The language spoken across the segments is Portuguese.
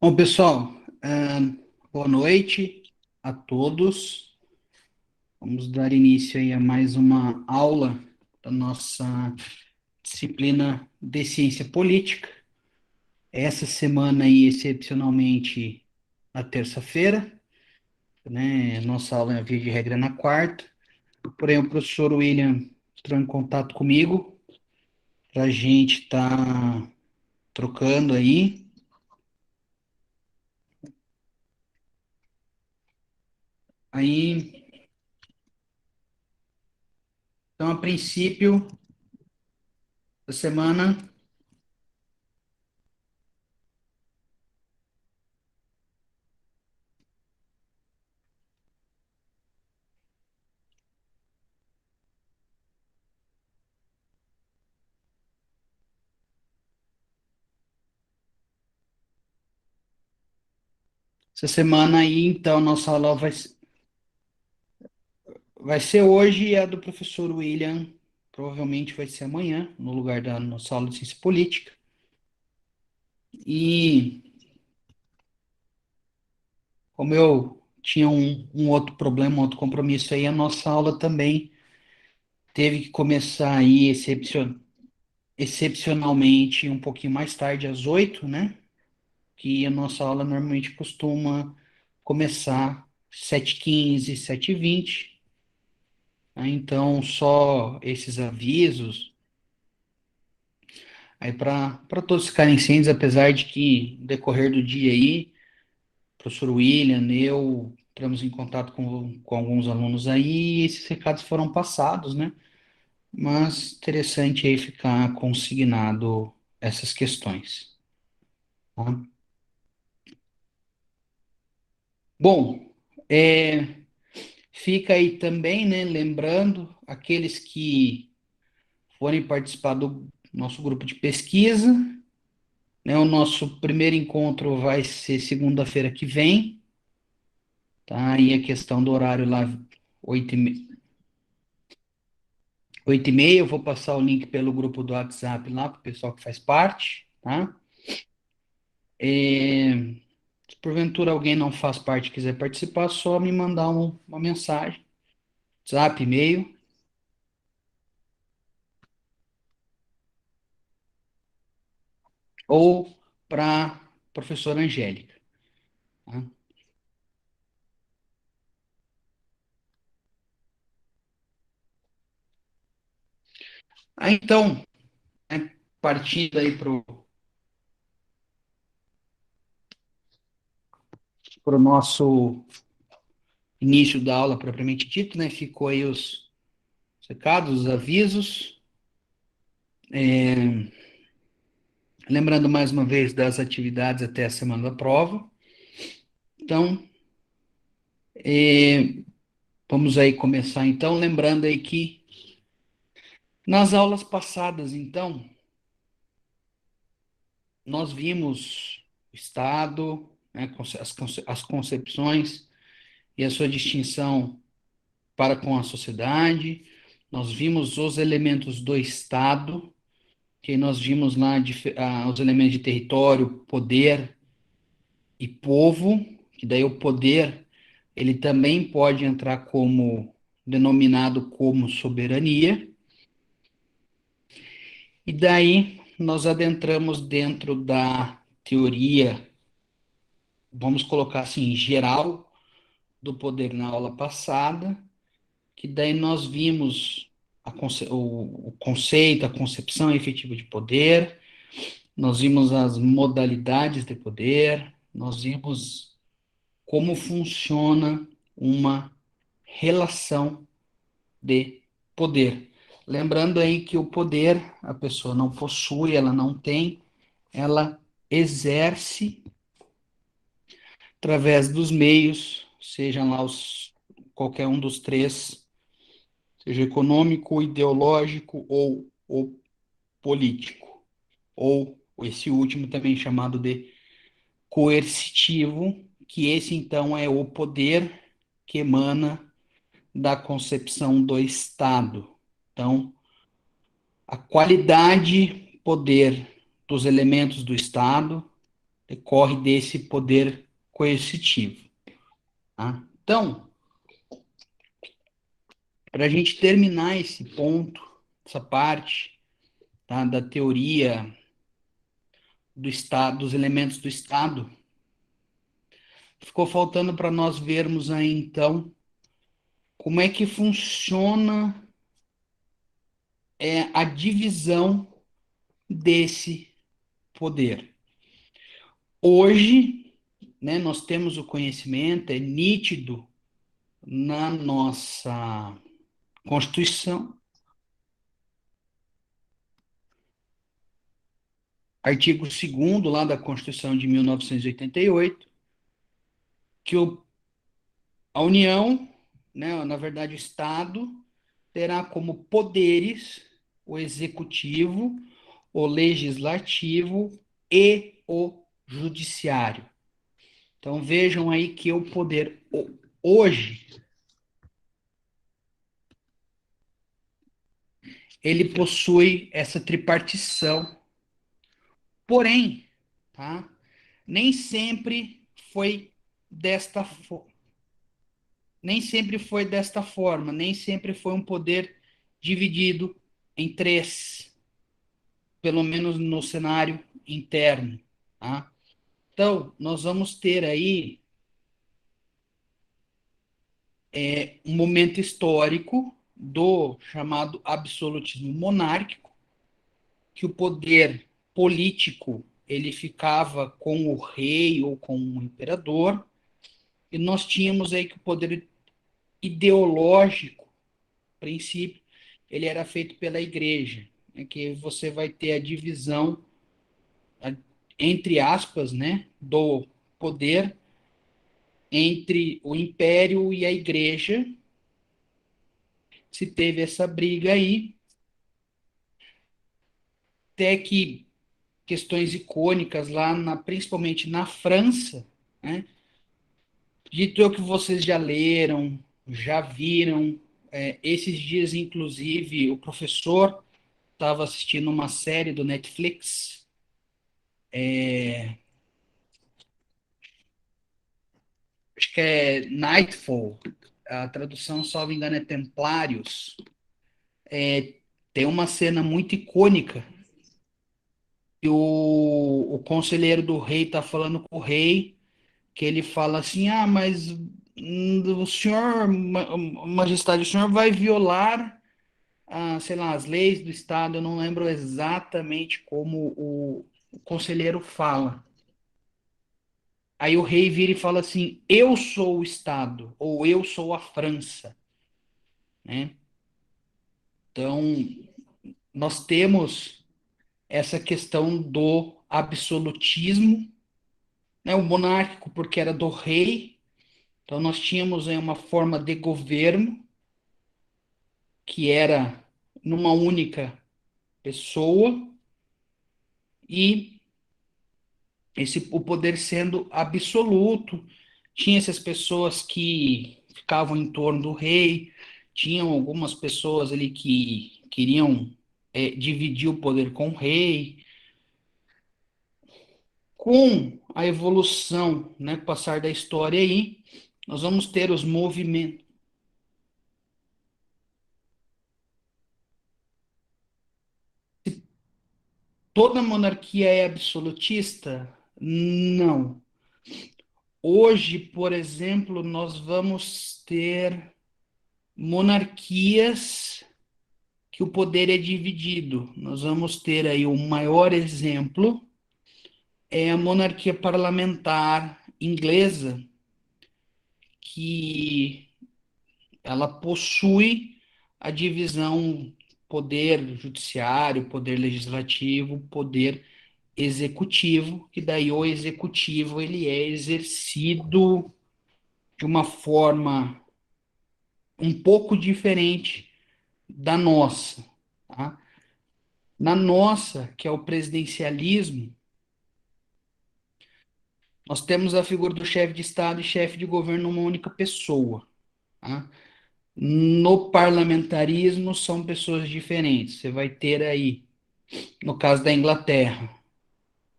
Bom, pessoal, boa noite a todos. Vamos dar início aí a mais uma aula da nossa disciplina de ciência política. Essa semana aí, excepcionalmente, na terça-feira, né? Nossa aula é via de regra na quarta. Porém, o professor William entrou em contato comigo para a gente estar trocando aí. Aí, então, a princípio da semana. Essa semana aí, então, nossa aula vai ser hoje e a do professor William provavelmente vai ser amanhã, no lugar da nossa aula de ciência política. E como eu tinha um outro problema, um outro compromisso aí, a nossa aula também teve que começar aí excepcionalmente um pouquinho mais tarde, às 8, né? Que a nossa aula normalmente costuma começar 7h15, 7h20. Então, só esses avisos. Aí para todos ficarem cientes, apesar de que no decorrer do dia aí, o professor William, eu entramos em contato com alguns alunos aí, e esses recados foram passados, né? Mas interessante aí ficar consignado essas questões, tá? Bom, fica aí também, né? Lembrando aqueles que forem participar do nosso grupo de pesquisa, né? O nosso primeiro encontro vai ser segunda-feira que vem. Tá? E a questão do horário lá, 8h30, eu vou passar o link pelo grupo do WhatsApp lá para o pessoal que faz parte, tá? Se porventura alguém não faz parte e quiser participar, só me mandar uma mensagem, WhatsApp, e-mail, ou para professora Angélica, tá? Então, né, partindo aí para o nosso início da aula propriamente dito, né? Ficou aí os recados, os avisos. Lembrando mais uma vez das atividades até a semana da prova. Então, vamos aí começar então, lembrando aí que nas aulas passadas, então, nós vimos o Estado, né, as concepções e a sua distinção para com a sociedade. Nós vimos os elementos do Estado, que nós vimos lá os elementos de território, poder e povo, que daí o poder ele também pode entrar como denominado como soberania, e daí nós adentramos dentro da teoria, vamos colocar assim, geral do poder na aula passada, que daí nós vimos o conceito, a concepção efetiva de poder, nós vimos as modalidades de poder, nós vimos como funciona uma relação de poder. Lembrando aí que o poder a pessoa não possui, ela não tem, ela exerce através dos meios, sejam lá qualquer um dos três, seja econômico, ideológico ou o político, ou esse último também chamado de coercitivo, que esse então é o poder que emana da concepção do Estado. Então, a qualidade, poder dos elementos do Estado, decorre desse poder coercitivo, tá? Então, para a gente terminar esse ponto, essa parte, tá, da teoria do Estado, dos elementos do Estado, ficou faltando para nós vermos aí, então, como é que funciona a divisão desse poder. Hoje, né, nós temos o conhecimento, é nítido na nossa Constituição, artigo 2º lá da Constituição de 1988, que a União, né, na verdade o Estado, terá como poderes o executivo, o legislativo e o judiciário. Então vejam aí que o poder hoje ele possui essa tripartição. Porém, tá? Nem sempre foi desta nem sempre foi desta forma, nem sempre foi um poder dividido em três, pelo menos no cenário interno, tá? Então, nós vamos ter aí um momento histórico do chamado absolutismo monárquico, que o poder político ele ficava com o rei ou com o imperador, e nós tínhamos aí que o poder ideológico, princípio, ele era feito pela igreja, né, que você vai ter a divisão, entre aspas, né, do poder entre o império e a igreja. Se teve essa briga aí, até que questões icônicas lá, principalmente na França, né? Dito eu que vocês já leram, já viram, esses dias, inclusive, o professor estava assistindo uma série do Netflix, acho que é Nightfall, a tradução, salvo engano, é Templários. Tem uma cena muito icônica que o conselheiro do rei está falando com o rei, que ele fala assim, ah, mas o senhor, majestade, o senhor vai violar, sei lá, as leis do estado. Eu não lembro exatamente como o conselheiro fala. Aí o rei vira e fala assim, eu sou o estado, ou eu sou a França, né? Então, nós temos essa questão do absolutismo, né? O monárquico porque era do rei. Então nós tínhamos aí uma forma de governo que era numa única pessoa, e o poder sendo absoluto. Tinha essas pessoas que ficavam em torno do rei, tinham algumas pessoas ali que queriam dividir o poder com o rei. Com a evolução, né, com o passar da história aí, nós vamos ter os movimentos. Toda monarquia é absolutista? Não. Hoje, por exemplo, nós vamos ter monarquias que o poder é dividido. Nós vamos ter aí o maior exemplo é a monarquia parlamentar inglesa, que ela possui a divisão poder judiciário, poder legislativo, poder executivo, que daí o executivo ele é exercido de uma forma um pouco diferente da nossa, tá? Na nossa, que é o presidencialismo, nós temos a figura do chefe de Estado e chefe de governo numa única pessoa, tá? No parlamentarismo são pessoas diferentes. Você vai ter aí, no caso da Inglaterra,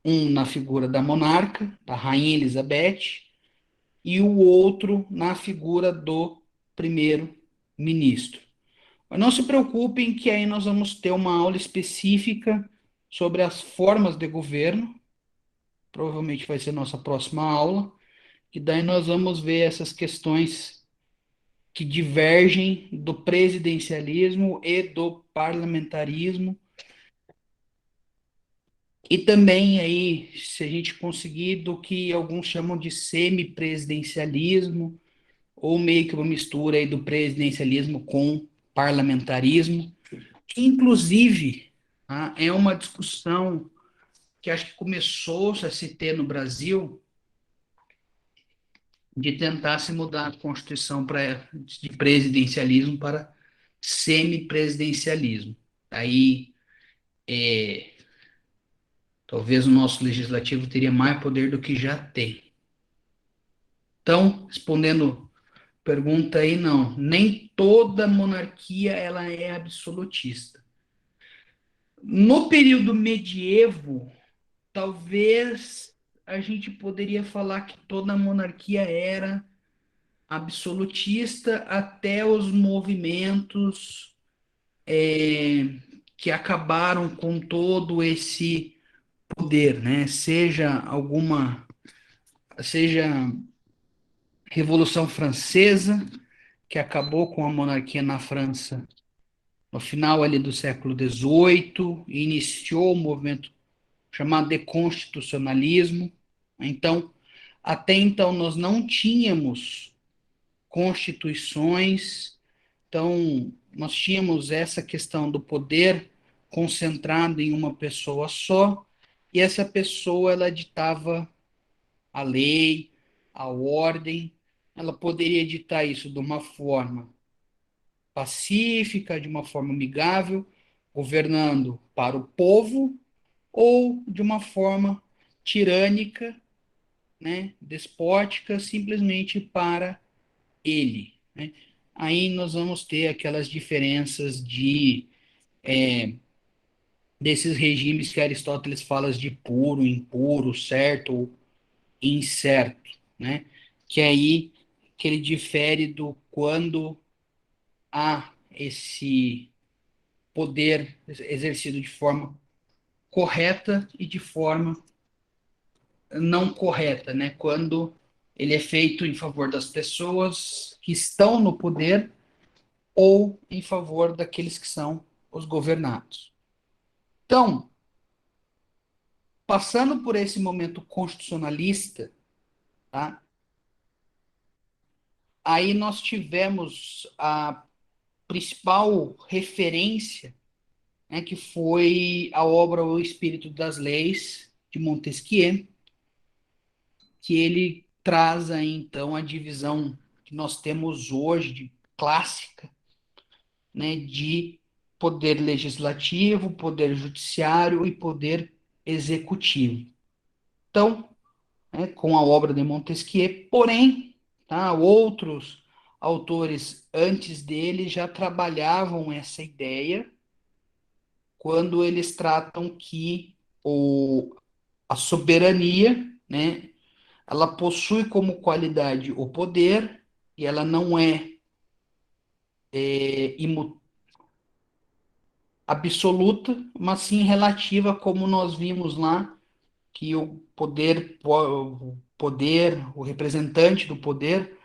um na figura da monarca, da Rainha Elizabeth, e o outro na figura do primeiro-ministro. Mas não se preocupem que aí nós vamos ter uma aula específica sobre as formas de governo, provavelmente vai ser nossa próxima aula, que daí nós vamos ver essas questões que divergem do presidencialismo e do parlamentarismo, e também aí, se a gente conseguir, do que alguns chamam de semipresidencialismo, ou meio que uma mistura aí do presidencialismo com parlamentarismo, que inclusive é uma discussão que acho que começou a se ter no Brasil, de tentar se mudar a Constituição de presidencialismo para semipresidencialismo. Aí, talvez o nosso legislativo teria mais poder do que já tem. Então, respondendo a pergunta aí, não, nem toda monarquia ela é absolutista. No período medievo, talvez a gente poderia falar que toda monarquia era absolutista até os movimentos que acabaram com todo esse poder, né? Seja Revolução Francesa, que acabou com a monarquia na França no final ali do século XVIII, e iniciou o movimento chamado de constitucionalismo. Então, até então nós não tínhamos constituições. Então, nós tínhamos essa questão do poder concentrado em uma pessoa só, e essa pessoa ela ditava a lei, a ordem. Ela poderia ditar isso de uma forma pacífica, de uma forma amigável, governando para o povo, ou de uma forma tirânica, né, despótica, simplesmente para ele, né? Aí nós vamos ter aquelas diferenças desses regimes que Aristóteles fala de puro, impuro, certo ou incerto, né? Que aí que ele difere do quando há esse poder exercido de forma correta e de forma não correta, né? Quando ele é feito em favor das pessoas que estão no poder ou em favor daqueles que são os governados. Então, passando por esse momento constitucionalista, tá? Aí nós tivemos a principal referência, né, que foi a obra O Espírito das Leis, de Montesquieu, que ele traz aí, então, a divisão que nós temos hoje, de clássica, né, de poder legislativo, poder judiciário e poder executivo. Então, né, com a obra de Montesquieu, porém, tá, outros autores antes dele já trabalhavam essa ideia quando eles tratam que a soberania, né, ela possui como qualidade o poder e ela não é absoluta, mas sim relativa, como nós vimos lá, que o representante do poder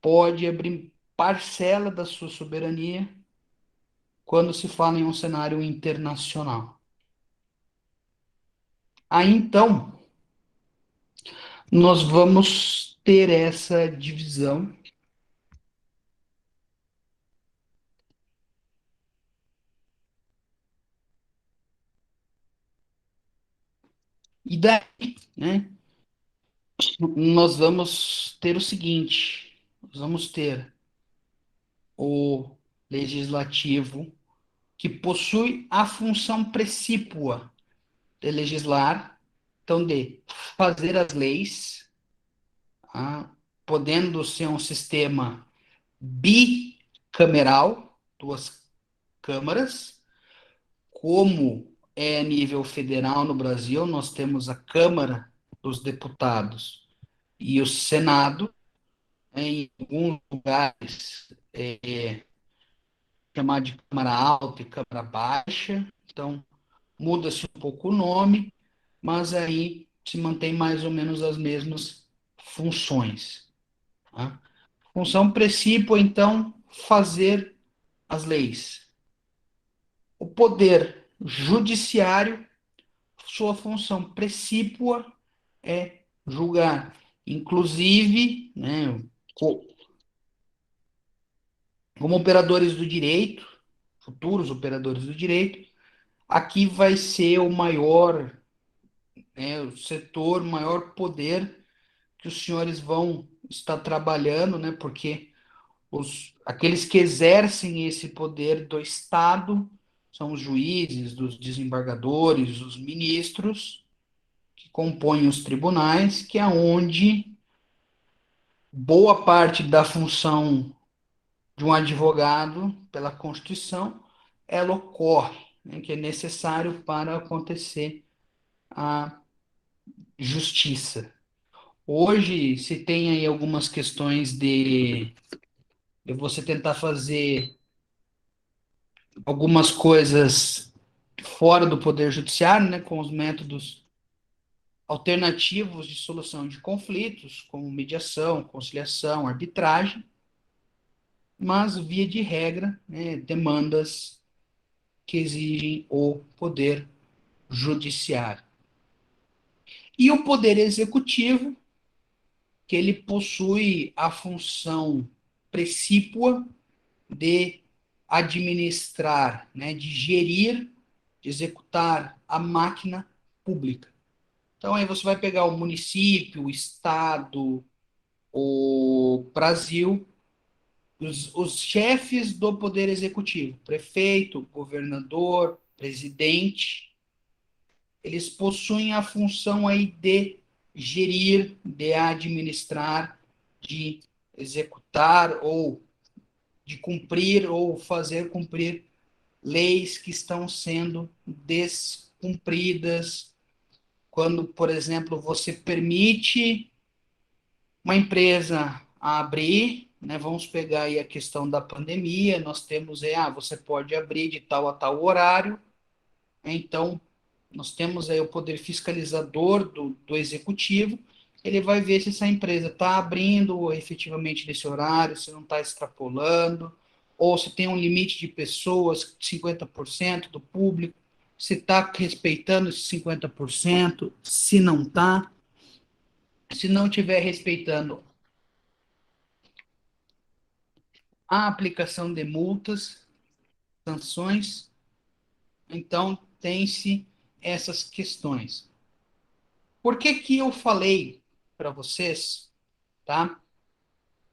pode abrir parcela da sua soberania quando se fala em um cenário internacional. Aí então, nós vamos ter essa divisão. E daí, né, nós vamos ter o seguinte: nós vamos ter o legislativo, que possui a função precípua de legislar, então de fazer as leis, ah, podendo ser um sistema bicameral, duas câmaras, como é nível federal no Brasil, nós temos a Câmara dos Deputados e o Senado, em alguns lugares chamado de Câmara Alta e Câmara Baixa, então muda-se um pouco o nome, mas aí se mantém mais ou menos as mesmas funções. Tá? Função principal, então, fazer as leis. O poder judiciário, sua função precípua é julgar. Inclusive, né, como operadores do direito, futuros operadores do direito, aqui vai ser o maior, né, o setor, maior poder que os senhores vão estar trabalhando, né, porque aqueles que exercem esse poder do Estado são os juízes, os desembargadores, os ministros, que compõem os tribunais, que é onde boa parte da função de um advogado, pela Constituição, ela ocorre, né, que é necessário para acontecer a justiça. Hoje se tem aí algumas questões de você tentar fazer algumas coisas fora do poder judiciário, né, com os métodos alternativos de solução de conflitos, como mediação, conciliação, arbitragem, mas via de regra, né, demandas que exigem o poder judiciário. E o poder executivo, que ele possui a função precípua de administrar, né, de gerir, de executar a máquina pública. Então aí você vai pegar o município, o estado, o Brasil, os chefes do poder executivo, prefeito, governador, presidente, eles possuem a função aí de gerir, de administrar, de executar ou de cumprir ou fazer cumprir leis que estão sendo descumpridas. Quando, por exemplo, você permite uma empresa abrir, né, vamos pegar aí a questão da pandemia, nós temos você pode abrir de tal a tal horário, então nós temos aí o poder fiscalizador do executivo, ele vai ver se essa empresa está abrindo efetivamente nesse horário, se não está extrapolando, ou se tem um limite de pessoas, 50% do público, se está respeitando esses 50%, se não está, se não estiver respeitando a aplicação de multas, sanções, então tem-se essas questões. Por que que eu falei para vocês, tá?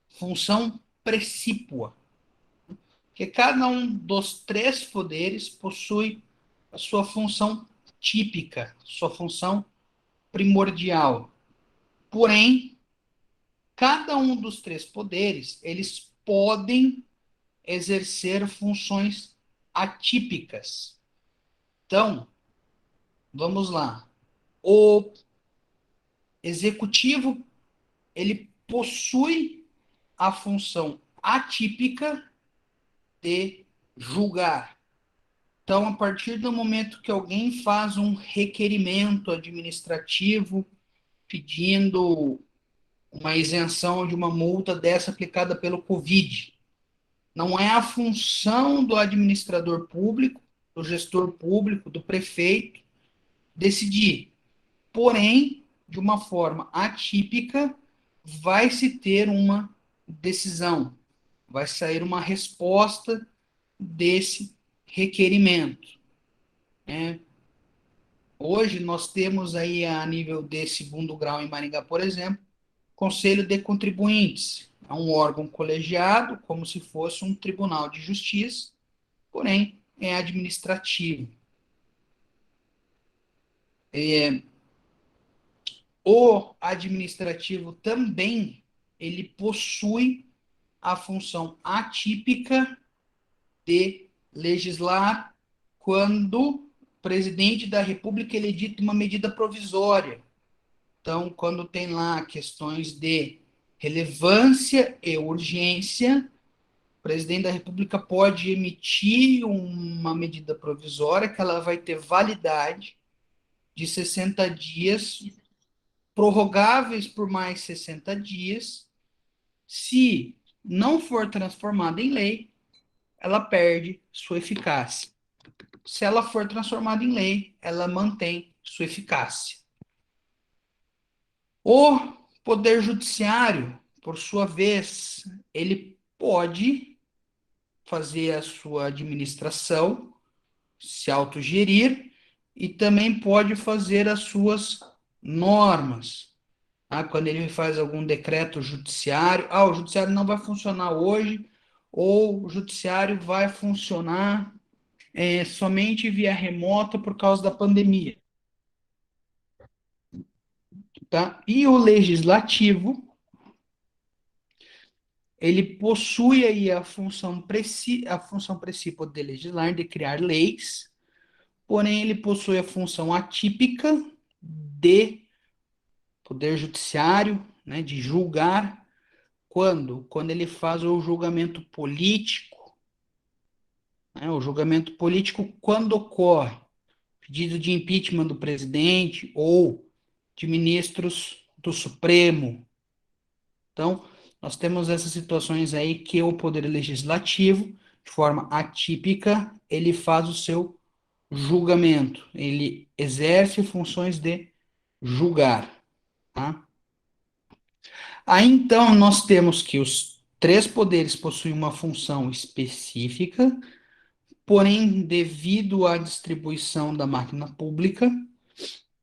Função precípua, que cada um dos três poderes possui a sua função típica, sua função primordial. Porém, cada um dos três poderes, eles podem exercer funções atípicas. Então, vamos lá. O executivo, ele possui a função atípica de julgar. Então, a partir do momento que alguém faz um requerimento administrativo pedindo uma isenção de uma multa dessa aplicada pelo Covid, não é a função do administrador público, do gestor público, do prefeito decidir. Porém, de uma forma atípica, vai se ter uma decisão, vai sair uma resposta desse requerimento, né? Hoje nós temos aí a nível de segundo grau em Maringá, por exemplo, Conselho de Contribuintes. É um órgão colegiado, como se fosse um tribunal de justiça, porém é administrativo. O administrativo também ele possui a função atípica de legislar quando presidente da República ele edita uma medida provisória. Então, quando tem lá questões de relevância e urgência, o presidente da República pode emitir uma medida provisória que ela vai ter validade de 60 dias, prorrogáveis por mais 60 dias. Se não for transformada em lei, ela perde sua eficácia. Se ela for transformada em lei, ela mantém sua eficácia. O Poder Judiciário, por sua vez, ele pode fazer a sua administração, se autogerir, e também pode fazer as suas normas. Quando ele faz algum decreto judiciário, o judiciário não vai funcionar hoje, ou o judiciário vai funcionar somente via remota por causa da pandemia. Tá? E o legislativo, ele possui aí a função principal de legislar, de criar leis, porém ele possui a função atípica de poder judiciário, né, de julgar, quando ele faz o julgamento político, né, o julgamento político quando ocorre pedido de impeachment do presidente ou de ministros do Supremo. Então, nós temos essas situações aí que o Poder Legislativo, de forma atípica, ele faz o seu julgamento, ele exerce funções de julgar. Tá? Aí, então, nós temos que os três poderes possuem uma função específica, porém, devido à distribuição da máquina pública,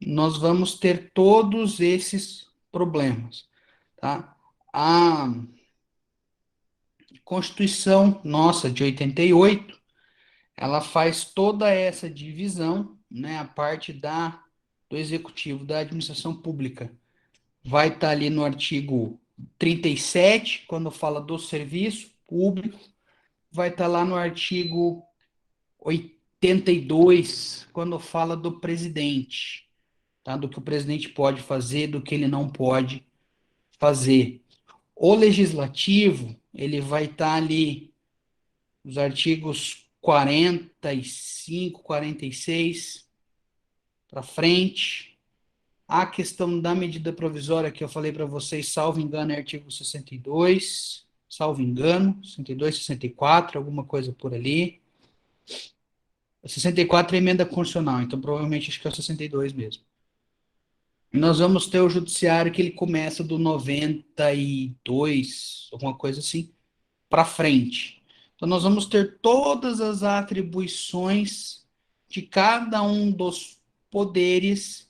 nós vamos ter todos esses problemas. Tá? A Constituição nossa de 88, ela faz toda essa divisão, né, a parte do executivo, da administração pública. Vai estar ali no artigo 37, quando fala do serviço público, vai estar lá no artigo 82, quando fala do presidente, tá? Do que o presidente pode fazer, do que ele não pode fazer. O legislativo, ele vai estar ali os artigos 45, 46 para frente. A questão da medida provisória que eu falei para vocês, salvo engano, é artigo 62, salvo engano, 62, 64, alguma coisa por ali. 64 é emenda constitucional, então provavelmente acho que é o 62 mesmo. Nós vamos ter o judiciário que ele começa do 92, alguma coisa assim, para frente. Então, nós vamos ter todas as atribuições de cada um dos poderes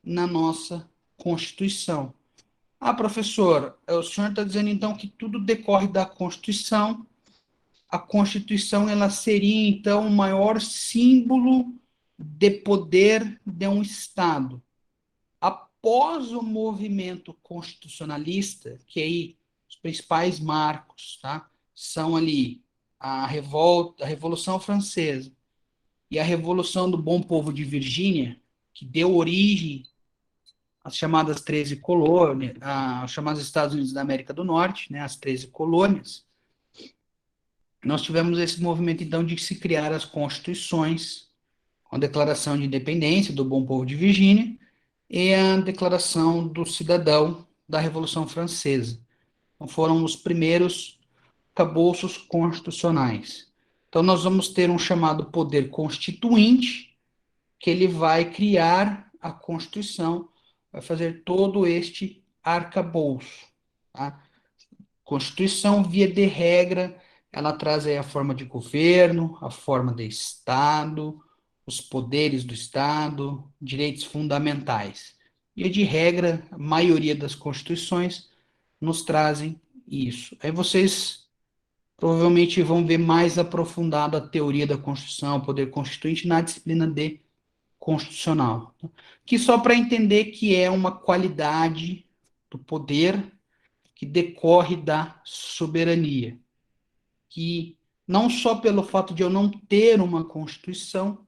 na nossa Constituição. Professor, o senhor está dizendo então que tudo decorre da Constituição. A Constituição ela seria então o maior símbolo de poder de um Estado. Após o movimento constitucionalista, que aí os principais marcos, tá? São ali a Revolução Francesa e a Revolução do Bom Povo de Virgínia, que deu origem às chamadas 13 colônias, aos chamados Estados Unidos da América do Norte, né, as 13 colônias. Nós tivemos esse movimento, então, de se criar as constituições, com a Declaração de Independência do Bom Povo de Virgínia e a Declaração do Cidadão da Revolução Francesa. Então, foram os primeiros arcabouços constitucionais. Então, nós vamos ter um chamado poder constituinte, que ele vai criar a Constituição, vai fazer todo este arcabouço. Tá? Constituição, via de regra, ela traz aí a forma de governo, a forma de Estado, os poderes do Estado, direitos fundamentais. E, de regra, a maioria das constituições nos trazem isso. Aí vocês provavelmente vão ver mais aprofundado a teoria da Constituição, o poder constituinte, na disciplina de constitucional. Que só para entender que é uma qualidade do poder que decorre da soberania. Que não só pelo fato de eu não ter uma Constituição,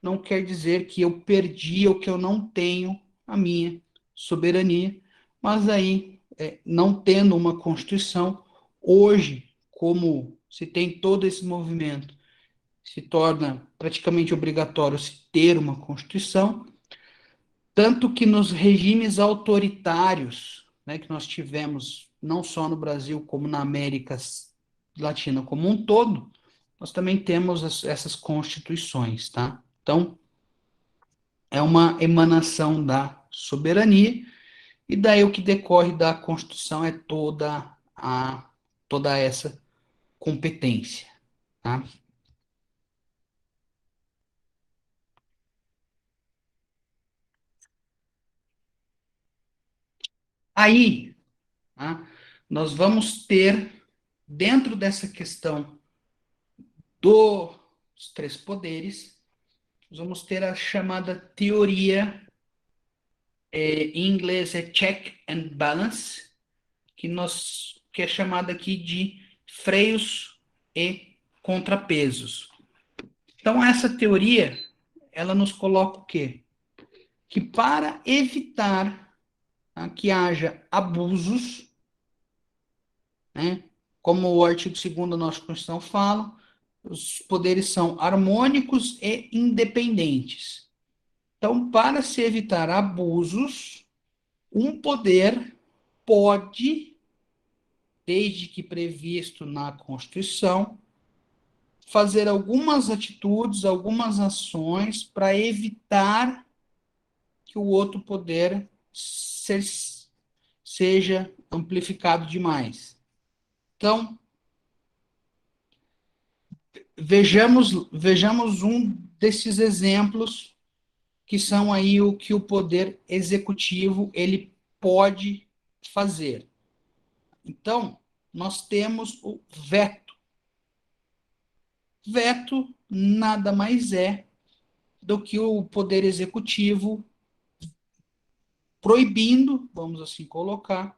não quer dizer que eu perdi ou que eu não tenho a minha soberania, mas aí, não tendo uma Constituição, hoje, como se tem todo esse movimento, se torna praticamente obrigatório se ter uma Constituição, tanto que nos regimes autoritários, né, que nós tivemos, não só no Brasil, como na América Latina como um todo, nós também temos essas constituições, tá? Então, é uma emanação da soberania, e daí o que decorre da Constituição é toda essa competência, tá? Aí, tá, nós vamos ter, dentro dessa questão dos três poderes, nós vamos ter a chamada teoria, em inglês é check and balance, que é chamada aqui de freios e contrapesos. Então, essa teoria, ela nos coloca o quê? Que para evitar, tá, que haja abusos, né, como o artigo 2º da nossa Constituição fala, os poderes são harmônicos e independentes. Então, para se evitar abusos, um poder pode, desde que previsto na Constituição, fazer algumas atitudes, algumas ações para evitar que o outro poder seja amplificado demais. Então, vejamos um desses exemplos que são aí o que o poder executivo ele pode fazer. Então, nós temos o veto. Veto nada mais é do que o poder executivo proibindo, vamos assim colocar,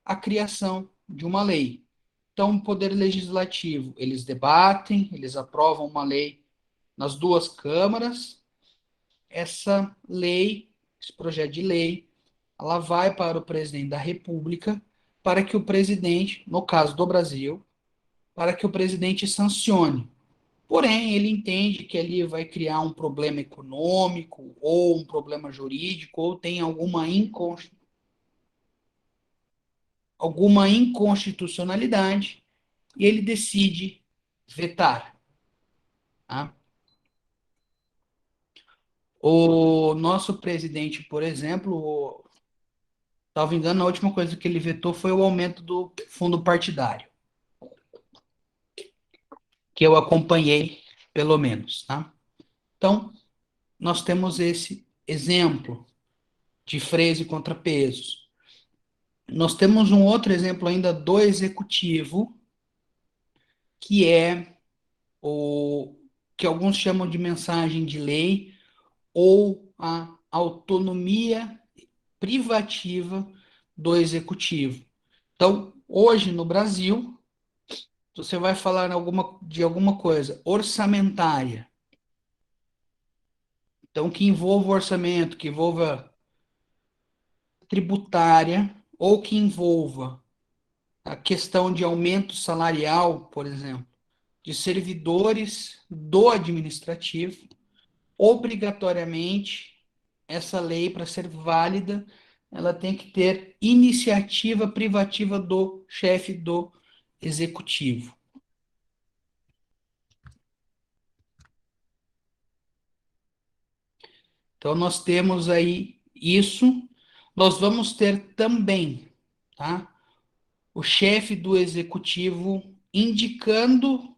a criação de uma lei. Então, o poder legislativo, eles debatem, eles aprovam uma lei nas duas câmaras. Essa lei, esse projeto de lei, ela vai para o presidente da República, para que o presidente, no caso do Brasil, para que o presidente sancione. Porém, ele entende que ali vai criar um problema econômico, ou um problema jurídico, ou tem alguma inconstitucionalidade, e ele decide vetar. Tá? O nosso presidente, por exemplo, salvo engano, a última coisa que ele vetou foi o aumento do fundo partidário, que eu acompanhei, pelo menos. Tá? Então, nós temos esse exemplo de freios e contrapesos. Nós temos um outro exemplo ainda do executivo, que é o que alguns chamam de mensagem de lei, ou a autonomia privativa do executivo. Então, hoje no Brasil, você vai falar de alguma coisa orçamentária, então que envolva orçamento, que envolva tributária, ou que envolva a questão de aumento salarial, por exemplo, de servidores do administrativo, obrigatoriamente, essa lei, para ser válida, ela tem que ter iniciativa privativa do chefe do executivo. Então, nós temos aí isso. Nós vamos ter também, tá, o chefe do executivo indicando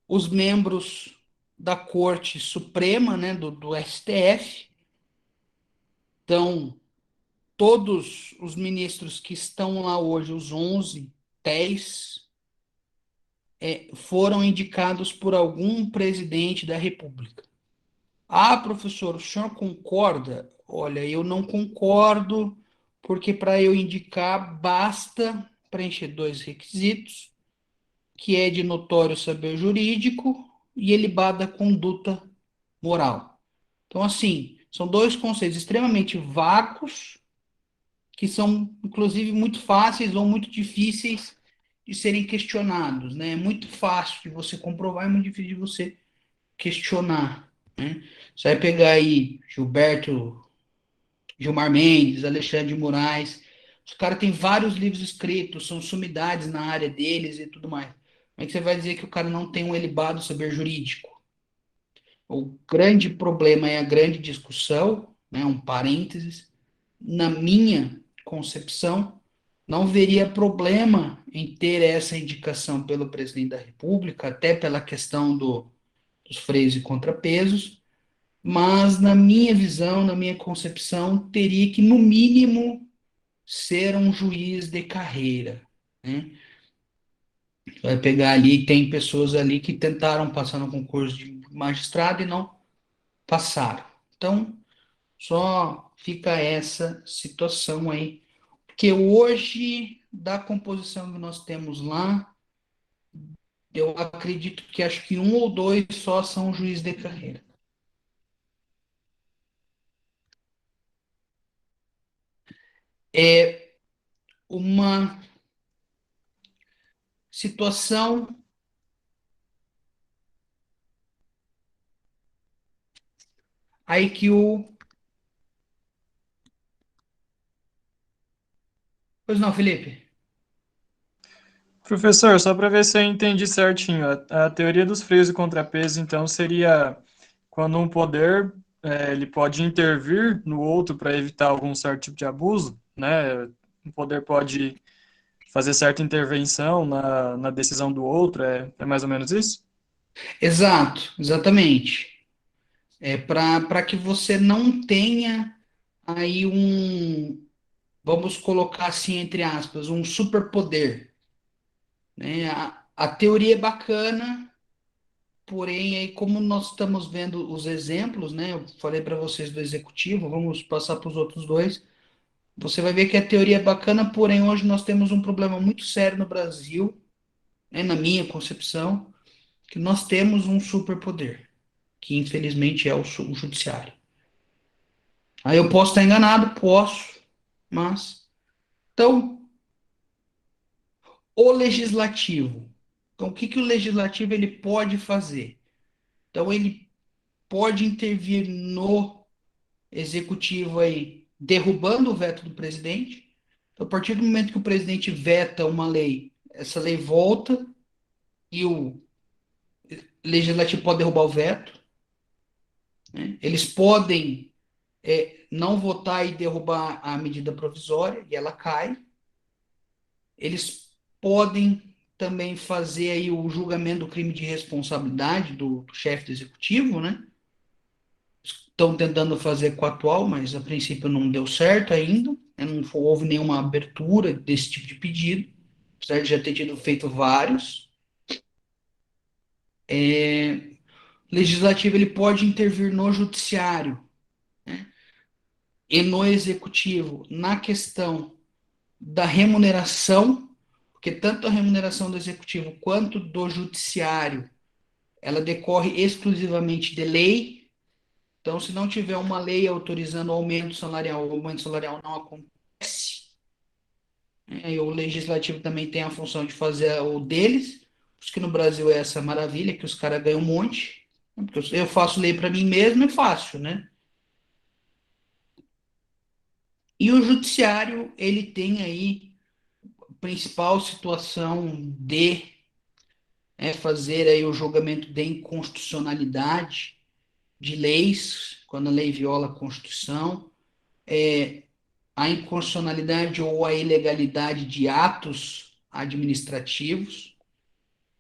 os membros da Corte Suprema, né, do STF. Então, todos os ministros que estão lá hoje, os 11, 10, foram indicados por algum presidente da República. Ah, professor, o senhor concorda? Olha, eu não concordo, porque para eu indicar basta preencher dois requisitos, que é de notório saber jurídico e ilibada conduta moral. Então, assim, são dois conceitos extremamente vagos, que são, inclusive, muito fáceis ou muito difíceis de serem questionados, né? É muito fácil de você comprovar, é muito difícil de você questionar, né? Você vai pegar aí Gilmar Mendes, Alexandre de Moraes, os caras têm vários livros escritos, são sumidades na área deles e tudo mais. Como é que você vai dizer que o cara não tem um elevado saber jurídico? O grande problema é a grande discussão, né, um parênteses, na minha concepção, não veria problema em ter essa indicação pelo presidente da República, até pela questão dos freios e contrapesos, mas na minha visão, na minha concepção, teria que, no mínimo, ser um juiz de carreira, né? Vai pegar ali, tem pessoas ali que tentaram passar no concurso de magistrado e não passaram. Então, só fica essa situação aí. Porque hoje, da composição que nós temos lá, eu acredito que acho que um ou dois só são juiz de carreira. É uma situação aí que o. Pois não, Felipe? Professor, só para ver se eu entendi certinho, a teoria dos freios e contrapesos, então, seria quando um poder ele pode intervir no outro para evitar algum certo tipo de abuso, né? Um poder pode fazer certa intervenção na decisão do outro, é mais ou menos isso? Exato, exatamente. É para que você não tenha aí vamos colocar assim, entre aspas, um superpoder, né? A teoria é bacana, porém, aí como nós estamos vendo os exemplos, né? Eu falei para vocês do executivo, vamos passar para os outros dois. Você vai ver que a teoria é bacana, porém, hoje nós temos um problema muito sério no Brasil, né? Na minha concepção, que nós temos um superpoder, que infelizmente é o judiciário. Aí eu posso estar enganado, posso, mas. Então, o legislativo. Então, o que que o legislativo ele pode fazer? Então, ele pode intervir no executivo aí, derrubando o veto do presidente. Então, a partir do momento que o presidente veta uma lei, essa lei volta e o legislativo pode derrubar o veto, né? Eles podem não votar e derrubar a medida provisória e ela cai. Eles podem também fazer aí o julgamento do crime de responsabilidade do chefe do executivo, né? Estão tentando fazer com o atual, mas a princípio não deu certo ainda, né? Não houve nenhuma abertura desse tipo de pedido, apesar de já ter tido feito vários. O legislativo ele pode intervir no judiciário, né? E no executivo na questão da remuneração, porque tanto a remuneração do executivo quanto do judiciário ela decorre exclusivamente de lei. Então, se não tiver uma lei autorizando o aumento salarial não acontece. Né? E o legislativo também tem a função de fazer o deles. Por isso que no Brasil é essa maravilha, que os caras ganham um monte. Porque eu faço lei para mim mesmo, é fácil, né? E o judiciário, ele tem aí a principal situação de fazer aí o julgamento de inconstitucionalidade de leis, quando a lei viola a Constituição, a inconstitucionalidade ou a ilegalidade de atos administrativos.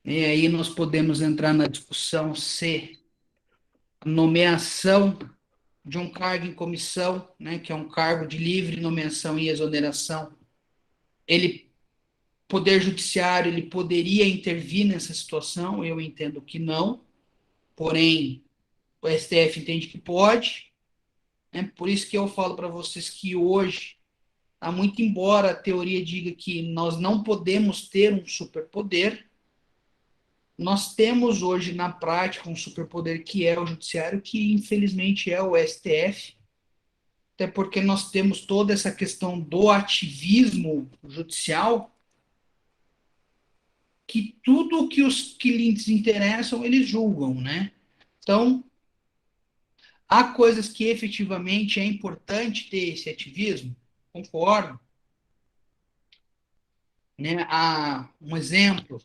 E aí nós podemos entrar na discussão se a nomeação de um cargo em comissão, né, que é um cargo de livre nomeação e exoneração, ele, poder judiciário, ele poderia intervir nessa situação? Eu entendo que não, porém o STF entende que pode, né? Por isso que eu falo para vocês que hoje, tá, muito embora a teoria diga que nós não podemos ter um superpoder, Nós temos hoje na prática um superpoder que é o judiciário, que infelizmente é o STF, até porque nós temos toda essa questão do ativismo judicial, que tudo que os que lhes interessam, eles julgam, né? Então, há coisas que efetivamente é importante ter esse ativismo, concordo, né? Há um exemplo,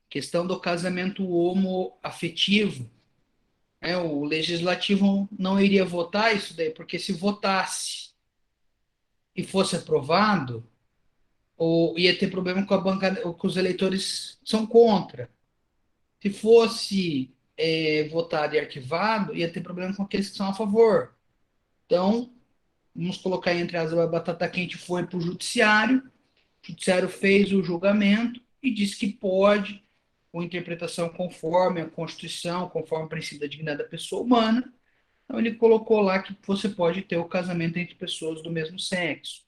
questão do casamento homoafetivo, né? O legislativo não iria votar isso daí, porque se votasse e fosse aprovado, ou ia ter problema com a bancada, com os eleitores são contra. Se fosse votado e arquivado, ia ter problema com aqueles que são a favor. Então, vamos colocar entre as a batata quente foi para o judiciário fez o julgamento e disse que pode, com interpretação conforme a Constituição, conforme o princípio da dignidade da pessoa humana. Então, ele colocou lá que você pode ter o casamento entre pessoas do mesmo sexo.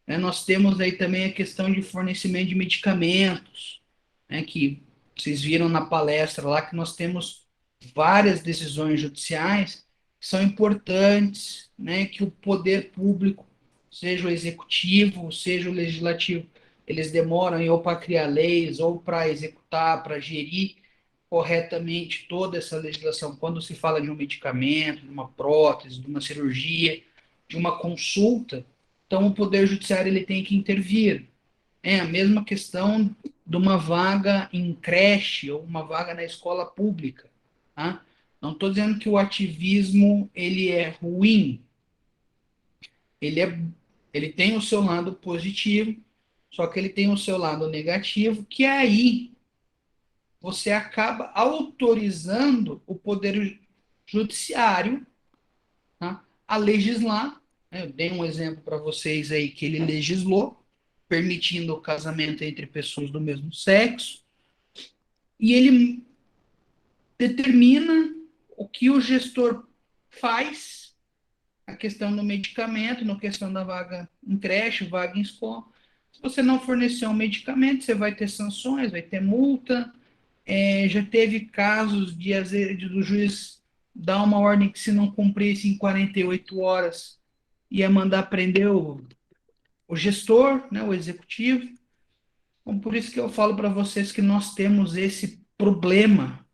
Né? Nós temos aí também a questão de fornecimento de medicamentos, né, que vocês viram na palestra lá que nós temos várias decisões judiciais que são importantes, né, que o poder público, seja o executivo, seja o legislativo, eles demoram ou para criar leis, ou para executar, para gerir corretamente toda essa legislação. Quando se fala de um medicamento, de uma prótese, de uma cirurgia, de uma consulta, então o Poder Judiciário ele tem que intervir. É a mesma questão de uma vaga em creche ou uma vaga na escola pública. Tá? Não estou dizendo que o ativismo ele é ruim, ele, é, ele tem o seu lado positivo, só que ele tem o seu lado negativo, que é aí você acaba autorizando o Poder Judiciário, tá, a legislar. Né? Eu dei um exemplo para vocês aí que ele legislou, permitindo o casamento entre pessoas do mesmo sexo, e ele determina o que o gestor faz, a questão do medicamento, na questão da vaga em creche, vaga em escola. Se você não fornecer um medicamento, você vai ter sanções, vai ter multa. Já teve casos do juiz dar uma ordem que se não cumprisse em 48 horas, ia mandar prender o gestor, né, o executivo. Então, por isso que eu falo para vocês que nós temos esse problema,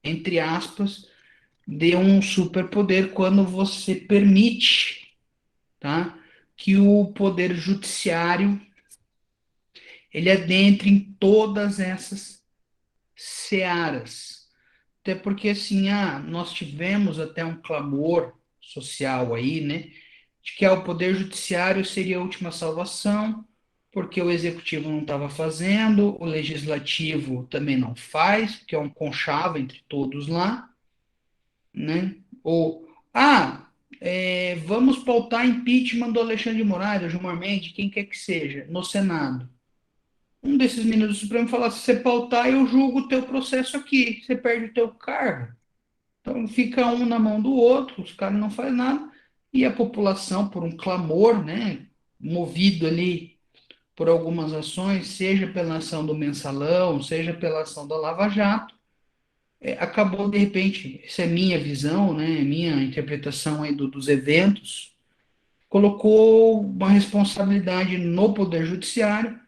entre aspas, de um superpoder quando você permite, tá, que o poder judiciário ele adentre em todas essas searas. Até porque, assim, nós tivemos até um clamor social aí, né, de que o poder judiciário seria a última salvação, porque o executivo não estava fazendo, o legislativo também não faz, porque é um conchavo entre todos lá, né? Ou, vamos pautar impeachment do Alexandre de Moraes, do Gilmar Mendes, quem quer que seja, no Senado. Um desses ministros do Supremo fala: se você pautar, eu julgo o teu processo aqui, você perde o teu cargo. Então fica um na mão do outro, os caras não fazem nada, e a população, por um clamor, né, movido ali por algumas ações, seja pela ação do Mensalão, seja pela ação da Lava Jato, acabou de repente, essa é minha visão, né, minha interpretação aí dos eventos, colocou uma responsabilidade no Poder Judiciário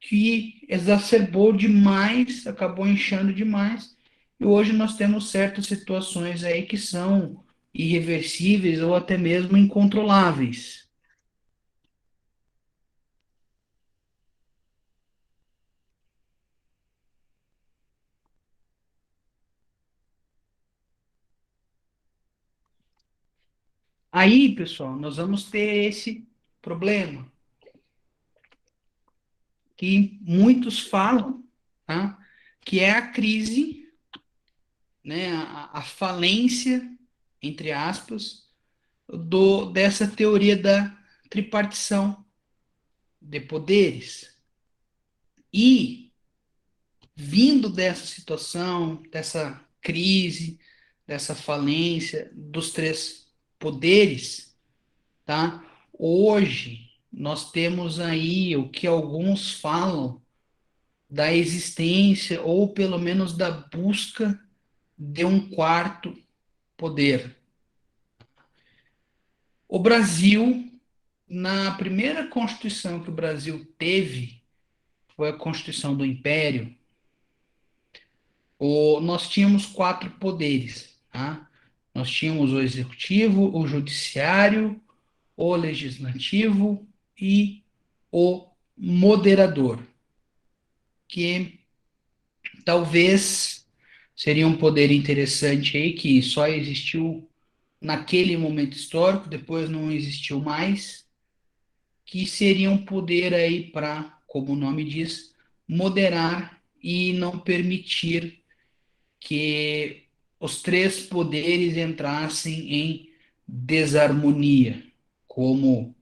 que exacerbou demais, acabou inchando demais, e hoje nós temos certas situações aí que são irreversíveis ou até mesmo incontroláveis. Aí, pessoal, nós vamos ter esse problema que muitos falam, tá? Que é a crise, né, a falência, entre aspas, dessa teoria da tripartição de poderes. E, vindo dessa situação, dessa crise, dessa falência dos três poderes, tá? Hoje nós temos aí o que alguns falam da existência, ou pelo menos da busca de um quarto poder. O Brasil, na primeira Constituição que o Brasil teve, foi a Constituição do Império, nós tínhamos quatro poderes, tá? Nós tínhamos o executivo, o judiciário, o legislativo e o moderador, que talvez seria um poder interessante aí que só existiu naquele momento histórico, depois não existiu mais, que seria um poder aí para, como o nome diz, moderar e não permitir que os três poderes entrassem em desarmonia, como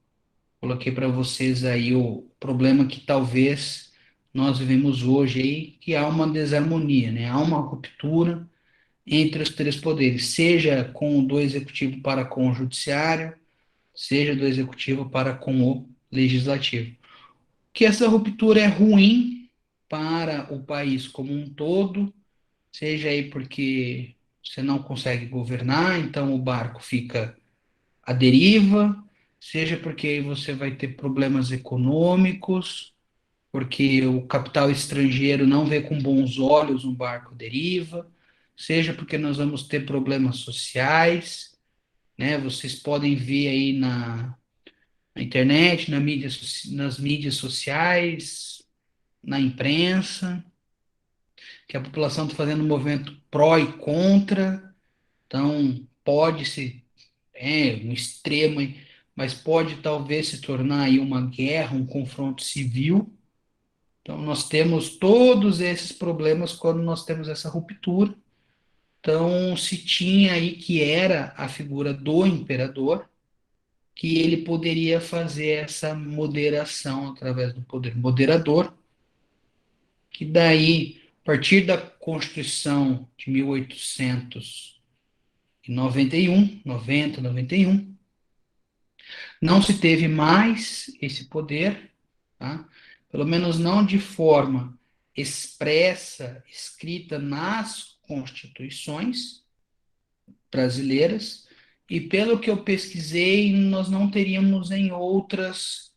coloquei para vocês aí o problema que talvez nós vivemos hoje aí, que há uma desarmonia, né? Há uma ruptura entre os três poderes, seja com do executivo para com o judiciário, seja do executivo para com o legislativo. Que essa ruptura é ruim para o país como um todo, seja aí porque você não consegue governar, então o barco fica à deriva, seja porque aí você vai ter problemas econômicos, porque o capital estrangeiro não vê com bons olhos um barco à deriva, seja porque nós vamos ter problemas sociais, né? Vocês podem ver aí na internet, nas mídias sociais, na imprensa, que a população está fazendo um movimento pró e contra, então pode-se, um extremo, mas pode talvez se tornar aí uma guerra, um confronto civil. Então nós temos todos esses problemas quando nós temos essa ruptura. Então se tinha aí que era a figura do imperador, que ele poderia fazer essa moderação através do poder moderador, que daí, a partir da Constituição de 1891, 91, não se teve mais esse poder, tá? Pelo menos não de forma expressa, escrita nas constituições brasileiras, e pelo que eu pesquisei, nós não teríamos em outras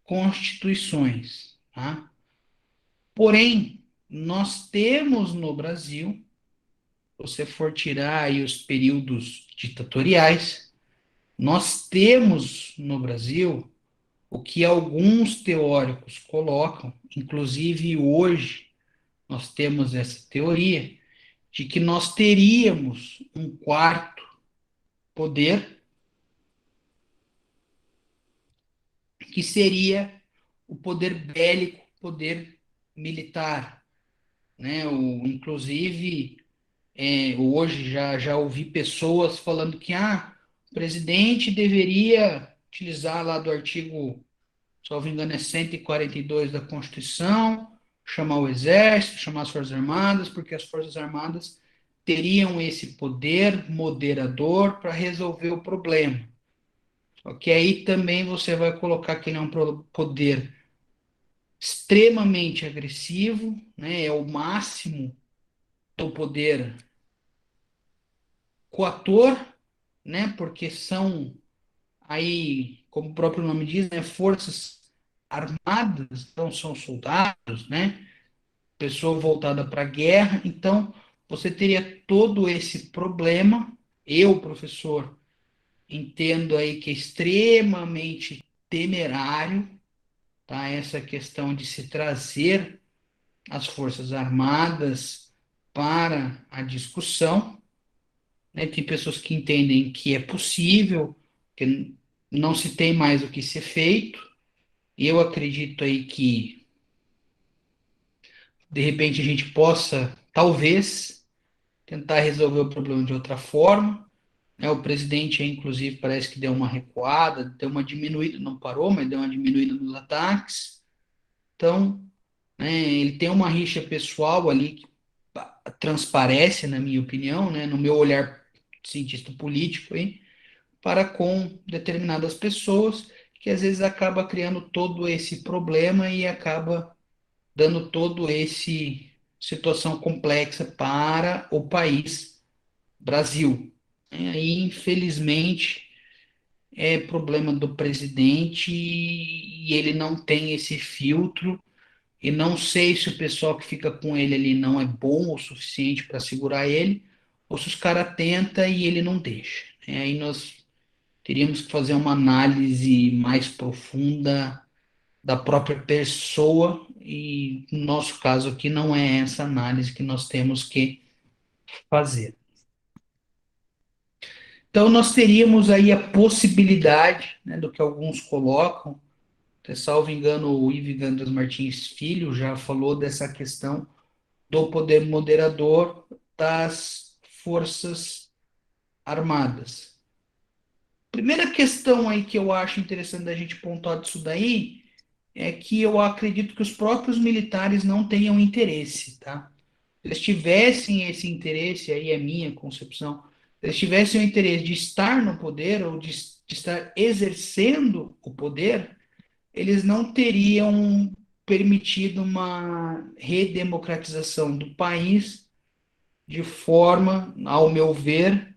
constituições, tá? Porém, nós temos no Brasil, se você for tirar aí os períodos ditatoriais, nós temos no Brasil o que alguns teóricos colocam, inclusive hoje nós temos essa teoria, de que nós teríamos um quarto poder, que seria o poder bélico, o poder militar, né? Inclusive, hoje já ouvi pessoas falando que o presidente deveria utilizar lá do artigo, se não me engano, é 142 da Constituição, chamar o Exército, chamar as Forças Armadas, porque as Forças Armadas teriam esse poder moderador para resolver o problema. Só que aí também você vai colocar que ele é um poder extremamente agressivo, né? É o máximo do poder coator, né? Porque são aí, como o próprio nome diz, né? Forças armadas, então são soldados, né? Pessoa voltada para a guerra, então você teria todo esse problema. Eu, professor, entendo aí que é extremamente temerário, tá? Essa questão de se trazer as Forças Armadas para a discussão, né? Tem pessoas que entendem que é possível, que não se tem mais o que ser feito, e eu acredito aí que, de repente, a gente possa, talvez, tentar resolver o problema de outra forma, né? O presidente, inclusive, parece que deu uma recuada, deu uma diminuída, não parou, mas deu uma diminuída nos ataques. Então, né, ele tem uma rixa pessoal ali que transparece, na minha opinião, né, no meu olhar de cientista político, aí, para com determinadas pessoas, que às vezes acaba criando todo esse problema e acaba dando todo esse situação complexa para o país Brasil. E aí, infelizmente, é problema do presidente e ele não tem esse filtro. E não sei se o pessoal que fica com ele ali não é bom o suficiente para segurar ele, ou se os caras tentam e ele não deixa. Aí nós teríamos que fazer uma análise mais profunda da própria pessoa, e no nosso caso aqui não é essa análise que nós temos que fazer. Então nós teríamos aí a possibilidade, né, do que alguns colocam, salvo engano, o Ivo Gandras Martins Filho já falou dessa questão do poder moderador das Forças Armadas. Primeira questão aí que eu acho interessante da gente pontuar disso daí é que eu acredito que os próprios militares não tenham interesse, tá? Se eles tivessem esse interesse, aí é minha concepção, se eles tivessem o interesse de estar no poder ou de estar exercendo o poder, eles não teriam permitido uma redemocratização do país de forma, ao meu ver,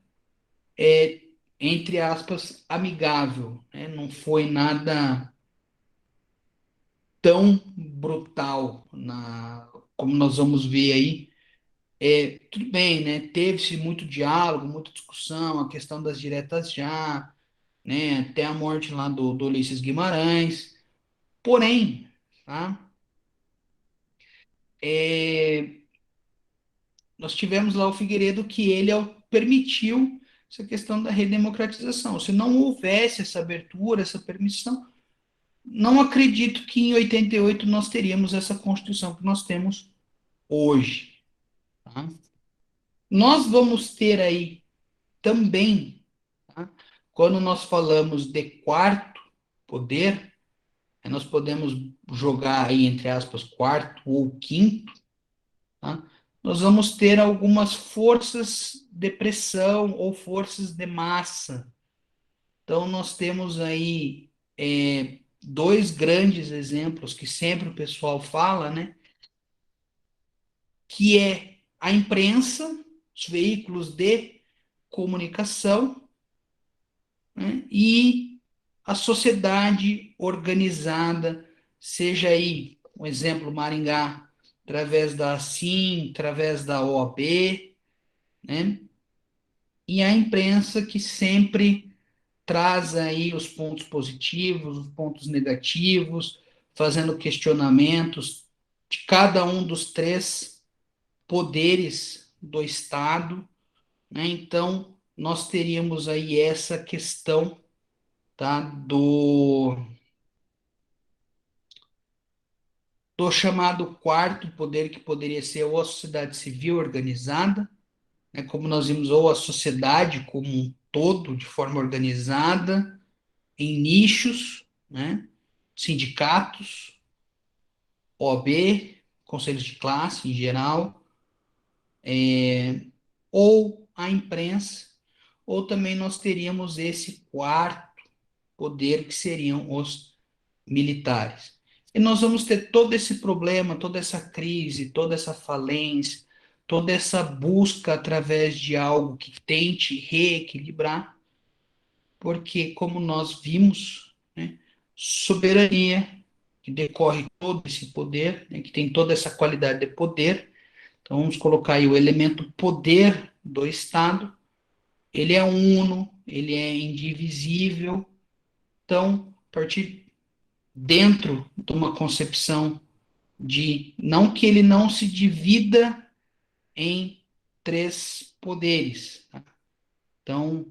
entre aspas, amigável, né? Não foi nada tão brutal como nós vamos ver aí. Tudo bem, né? Teve-se muito diálogo, muita discussão, a questão das diretas já, né? Até a morte lá do Ulisses Guimarães. Porém, tá? É, nós tivemos lá o Figueiredo que ele permitiu essa questão da redemocratização. Se não houvesse essa abertura, essa permissão, não acredito que em 88 nós teríamos essa Constituição que nós temos hoje. Tá? Nós vamos ter aí também, tá? Quando nós falamos de quarto poder, nós podemos jogar aí entre aspas quarto ou quinto, tá? Nós vamos ter algumas forças de pressão ou forças de massa. Então, nós temos aí dois grandes exemplos que sempre o pessoal fala, né? Que é a imprensa, os veículos de comunicação, né? E a sociedade organizada, seja aí, um exemplo, Maringá, através da ASIM, através da OAB, né? E a imprensa que sempre traz aí os pontos positivos, os pontos negativos, fazendo questionamentos de cada um dos três poderes do Estado, né? Então, nós teríamos aí essa questão, tá, do chamado quarto poder, que poderia ser ou a sociedade civil organizada, né, como nós vimos, ou a sociedade como um todo, de forma organizada, em nichos, né, sindicatos, OAB, conselhos de classe em geral, ou a imprensa, ou também nós teríamos esse quarto poder, que seriam os militares. E nós vamos ter todo esse problema, toda essa crise, toda essa falência, toda essa busca através de algo que tente reequilibrar, porque, como nós vimos, né, soberania, que decorre todo esse poder, né, que tem toda essa qualidade de poder, então vamos colocar aí o elemento poder do Estado, ele é uno, ele é indivisível, então, a partir dentro de uma concepção de não que ele não se divida em três poderes, tá? Então,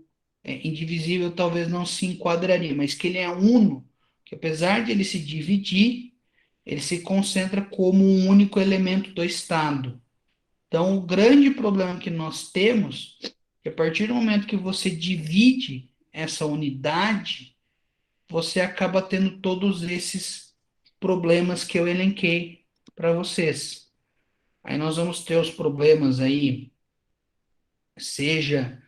indivisível talvez não se enquadraria, mas que ele é uno, que apesar de ele se dividir, ele se concentra como um único elemento do Estado. Então, o grande problema que nós temos é que a partir do momento que você divide essa unidade, você acaba tendo todos esses problemas que eu elenquei para vocês. Aí nós vamos ter os problemas aí, seja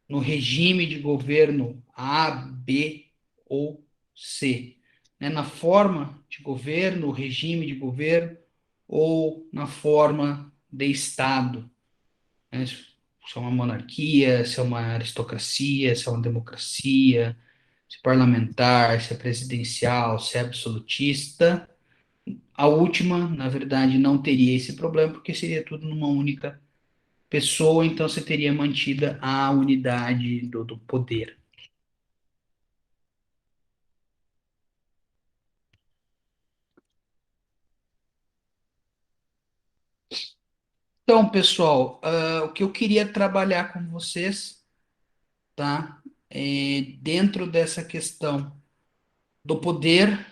no regime de governo A, B ou C, né? Na forma de governo, regime de governo ou na forma de Estado, né? Se é uma monarquia, se é uma aristocracia, se é uma democracia, se é parlamentar, se é presidencial, se é absolutista. A última, na verdade, não teria esse problema, porque seria tudo numa única pessoa, então você teria mantida a unidade do poder. Então, pessoal, o que eu queria trabalhar com vocês, tá? Dentro dessa questão do poder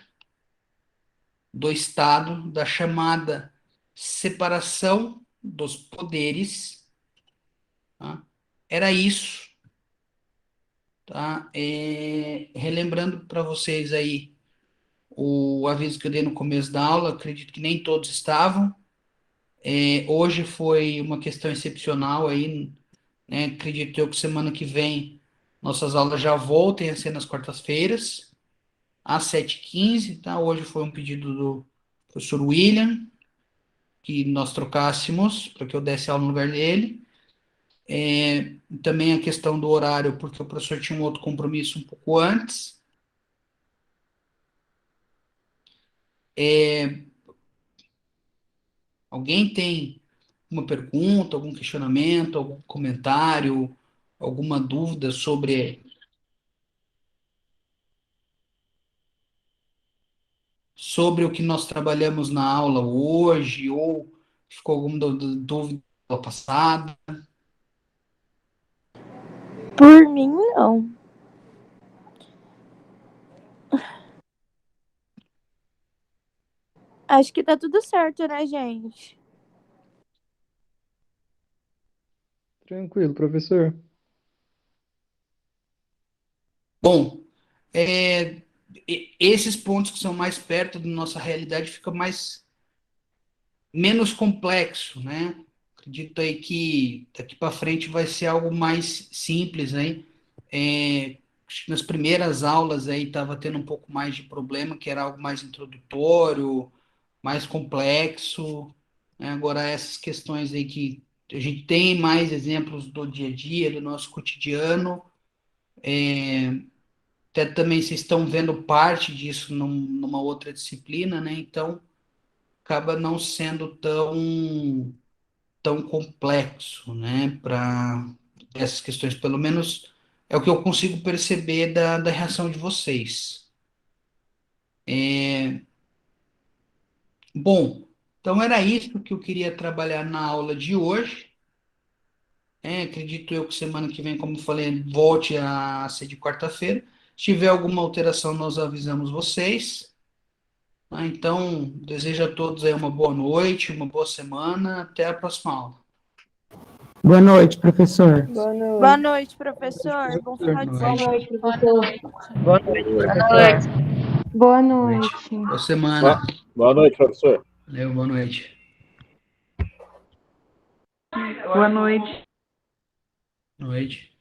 do Estado, da chamada separação dos poderes, tá? Era isso, tá? Relembrando para vocês aí o aviso que eu dei no começo da aula, acredito que nem todos estavam. Hoje foi uma questão excepcional aí, né? Acredito eu que semana que vem nossas aulas já voltem a ser nas quartas-feiras, às 7h15, tá? Hoje foi um pedido do professor William, que nós trocássemos, para que eu desse aula no lugar dele. Também a questão do horário, porque o professor tinha um outro compromisso um pouco antes. Alguém tem uma pergunta, algum questionamento, algum comentário, alguma dúvida sobre o que nós trabalhamos na aula hoje, ou ficou alguma dúvida da aula passada? Por mim, não. Acho que tá tudo certo, né, gente? Tranquilo, professor. Bom, esses pontos que são mais perto da nossa realidade fica menos complexo, né? Acredito aí que daqui para frente vai ser algo mais simples, hein? Acho que nas primeiras aulas aí estava tendo um pouco mais de problema, que era algo mais introdutório, mais complexo, né? Agora essas questões aí que a gente tem mais exemplos do dia a dia, do nosso cotidiano, até também vocês estão vendo parte disso numa outra disciplina, né? Então acaba não sendo tão complexo, né? Para essas questões, pelo menos é o que eu consigo perceber da reação de vocês. Bom, então era isso que eu queria trabalhar na aula de hoje. Acredito eu que semana que vem, como eu falei, volte a ser de quarta-feira. Se tiver alguma alteração, nós avisamos vocês. Tá? Então, desejo a todos aí uma boa noite, uma boa semana. Até a próxima aula. Boa noite, professor. Boa noite, professor. Bom final de Boa semana. noite. Boa noite, professor. Boa noite. Boa semana. Boa noite, professor. Valeu, boa noite. Boa noite. Boa noite.